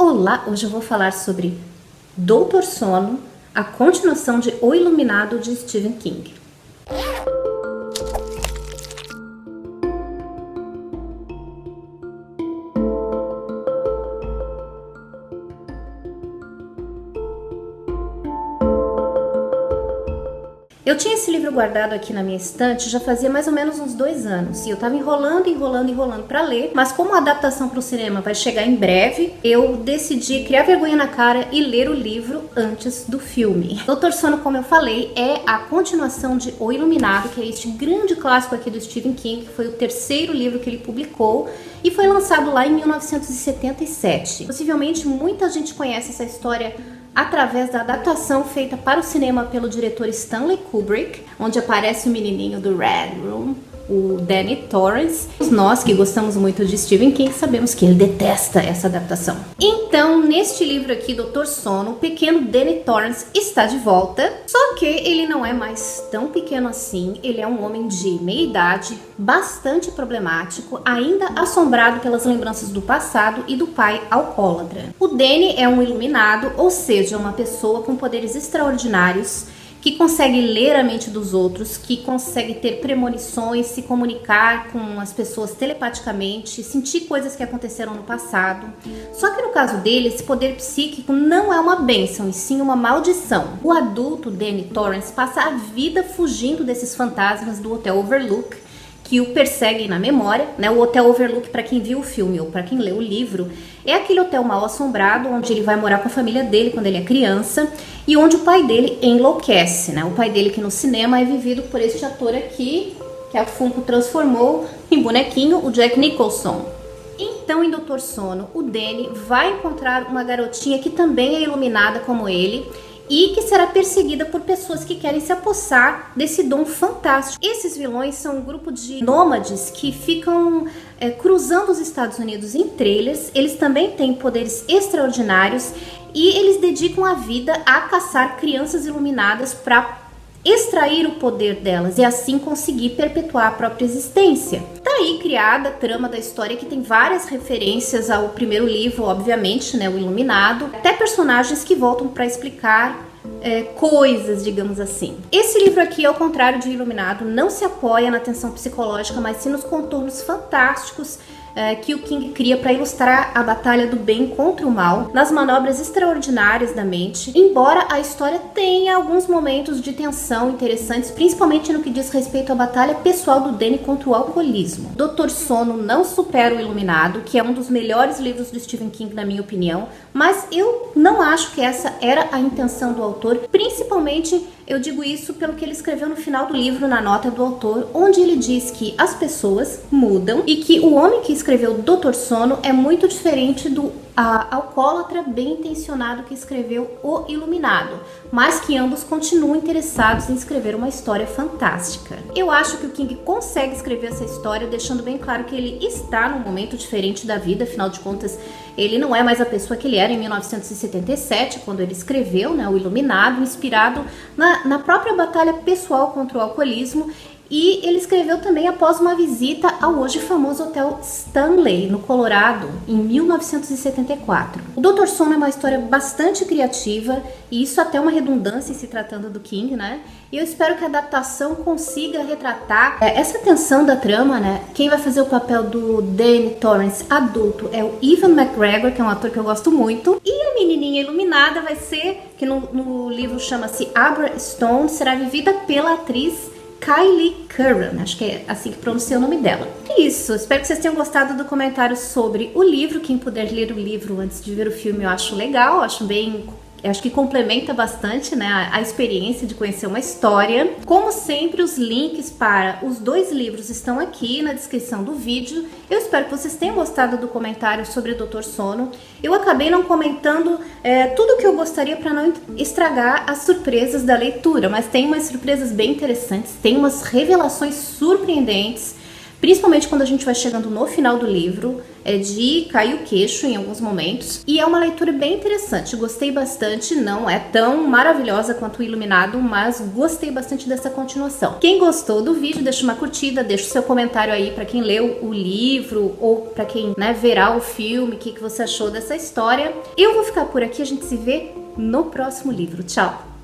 Olá, hoje eu vou falar sobre Doutor Sono, a continuação de O Iluminado de Stephen King. Eu tinha esse livro guardado aqui na minha estante já fazia mais ou menos uns 2 anos e eu tava enrolando para ler, mas como a adaptação para o cinema vai chegar em breve, eu decidi criar vergonha na cara e ler o livro antes do filme. Doutor Sono, como eu falei, é a continuação de O Iluminado, que é este grande clássico aqui do Stephen King, que foi o 3º livro que ele publicou e foi lançado lá em 1977. Possivelmente muita gente conhece essa história através da adaptação feita para o cinema pelo diretor Stanley Kubrick, onde aparece o menininho do Red Room, o Danny Torrance. Nós que gostamos muito de Stephen King sabemos que ele detesta essa adaptação. Então, neste livro aqui, Doutor Sono, o pequeno Danny Torrance está de volta, só que ele não é mais tão pequeno assim. Ele é um homem de meia idade, bastante problemático, ainda assombrado pelas lembranças do passado e do pai alcoólatra. O Danny é um iluminado, ou seja, uma pessoa com poderes extraordinários, que consegue ler a mente dos outros, que consegue ter premonições, se comunicar com as pessoas telepaticamente, sentir coisas que aconteceram no passado. Só que no caso dele, esse poder psíquico não é uma bênção, e sim uma maldição. O adulto Danny Torrance passa a vida fugindo desses fantasmas do Hotel Overlook, que o perseguem na memória, né? O Hotel Overlook, para quem viu o filme ou para quem leu o livro, é aquele hotel mal assombrado onde ele vai morar com a família dele quando ele é criança e onde o pai dele enlouquece, né? O pai dele, que no cinema é vivido por este ator aqui, que a Funko transformou em bonequinho, o Jack Nicholson. Então, em Doutor Sono, o Danny vai encontrar uma garotinha que também é iluminada como ele e que será perseguida por pessoas que querem se apossar desse dom fantástico. Esses vilões são um grupo de nômades que ficam cruzando os Estados Unidos em trailers. Eles também têm poderes extraordinários e eles dedicam a vida a caçar crianças iluminadas para extrair o poder delas e assim conseguir perpetuar a própria existência. Daí criada a trama da história, que tem várias referências ao primeiro livro, obviamente, né, o Iluminado, até personagens que voltam para explicar coisas, digamos assim. Esse livro aqui, ao contrário de Iluminado, não se apoia na tensão psicológica, mas sim nos contornos fantásticos que o King cria para ilustrar a batalha do bem contra o mal, nas manobras extraordinárias da mente, embora a história tenha alguns momentos de tensão interessantes, principalmente no que diz respeito à batalha pessoal do Danny contra o alcoolismo. Doutor Sono não supera o Iluminado, que é um dos melhores livros do Stephen King, na minha opinião, mas eu não acho que essa era a intenção do autor, principalmente eu digo isso pelo que ele escreveu no final do livro, na nota do autor, onde ele diz que as pessoas mudam e que o homem que escreveu Doutor Sono é muito diferente do alcoólatra bem intencionado que escreveu O Iluminado, mas que ambos continuam interessados em escrever uma história fantástica. Eu acho que o King consegue escrever essa história deixando bem claro que ele está num momento diferente da vida, afinal de contas ele não é mais a pessoa que ele era em 1977, quando ele escreveu, né, O Iluminado, inspirado na própria batalha pessoal contra o alcoolismo. E ele escreveu também após uma visita ao hoje famoso Hotel Stanley, no Colorado, em 1974. O Doutor Sono é uma história bastante criativa, e isso até uma redundância em se tratando do King, né? E eu espero que a adaptação consiga retratar essa tensão da trama, né? Quem vai fazer o papel do Danny Torrance adulto é o Ewan McGregor, que é um ator que eu gosto muito. E a menininha iluminada vai ser, que no livro chama-se Abra Stone, será vivida pela atriz Kylie Curran, acho que é assim que pronuncia o nome dela. É isso, espero que vocês tenham gostado do comentário sobre o livro. Quem puder ler o livro antes de ver o filme eu acho legal, acho que complementa bastante, né, a experiência de conhecer uma história. Como sempre, os links para os 2 livros estão aqui na descrição do vídeo. Eu espero que vocês tenham gostado do comentário sobre Doutor Sono. Eu acabei não comentando tudo o que eu gostaria para não estragar as surpresas da leitura, mas tem umas surpresas bem interessantes, tem umas revelações surpreendentes, principalmente quando a gente vai chegando no final do livro. é de cair o queixo em alguns momentos. E é uma leitura bem interessante, gostei bastante, não é tão maravilhosa quanto o Iluminado, mas gostei bastante dessa continuação. Quem gostou do vídeo, deixa uma curtida, deixa o seu comentário aí pra quem leu o livro ou pra quem, né, verá o filme, o que você achou dessa história. Eu vou ficar por aqui, a gente se vê no próximo livro. Tchau!